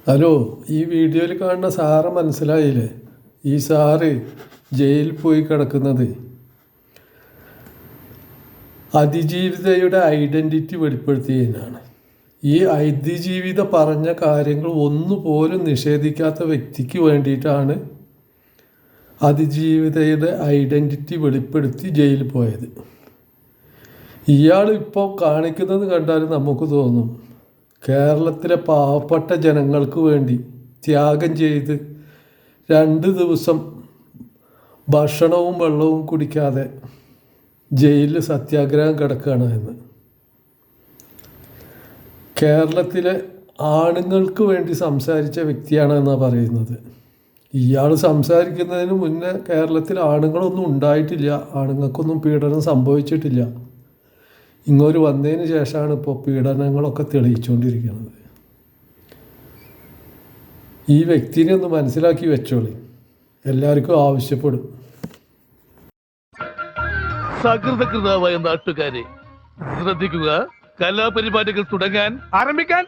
Hello, ഈ വീഡിയോയിൽ കാണുന്ന സാറ് മനസ്സിലായില്ലേ? ഈ സാറ് ജയിലിൽ പോയി കിടക്കുന്നത് അതിജീവിതയുടെ ഐഡൻറ്റിറ്റി വെളിപ്പെടുത്തിയതിനാണ്. ഈ അതിജീവിത പറഞ്ഞ കാര്യങ്ങൾ ഒന്നുപോലും നിഷേധിക്കാത്ത വ്യക്തിക്ക് വേണ്ടിയിട്ടാണ് അതിജീവിതയുടെ ഐഡൻറ്റിറ്റി വെളിപ്പെടുത്തി ജയിലിൽ പോയത്. ഇയാൾ ഇപ്പോൾ കാണിക്കുന്നത് കണ്ടാൽ നമുക്ക് തോന്നും കേരളത്തിലെ പാവപ്പെട്ട ജനങ്ങൾക്ക് വേണ്ടി ത്യാഗം ചെയ്ത് 2 ദിവസം ഭക്ഷണവും വെള്ളവും കുടിക്കാതെ ജയിലിൽ സത്യാഗ്രഹം കിടക്കുകയാണ് എന്ന്. കേരളത്തിലെ ആണുങ്ങൾക്ക് വേണ്ടി സംസാരിച്ച വ്യക്തിയാണ് എന്നാണ് പറയുന്നത്. ഇയാൾ സംസാരിക്കുന്നതിന് മുന്നേ കേരളത്തിൽ ആണുങ്ങളൊന്നും ഉണ്ടായിട്ടില്ല, ആണുങ്ങൾക്കൊന്നും പീഡനം സംഭവിച്ചിട്ടില്ല. ഇങ്ങോട്ട് വന്നതിന് ശേഷമാണ് ഇപ്പോൾ പീഡനങ്ങളൊക്കെ തെളിയിച്ചുകൊണ്ടിരിക്കുന്നത്. ഈ വ്യക്തിനെ ഒന്ന് മനസ്സിലാക്കി വെച്ചോളി, എല്ലാവർക്കും ആവശ്യപ്പെടും. സകൃതകൃതാവായ നാട്ടുകാരെ ശ്രദ്ധിക്കുക, കലാപരിപാടികൾ തുടങ്ങാൻ ആരംഭിക്കാൻ.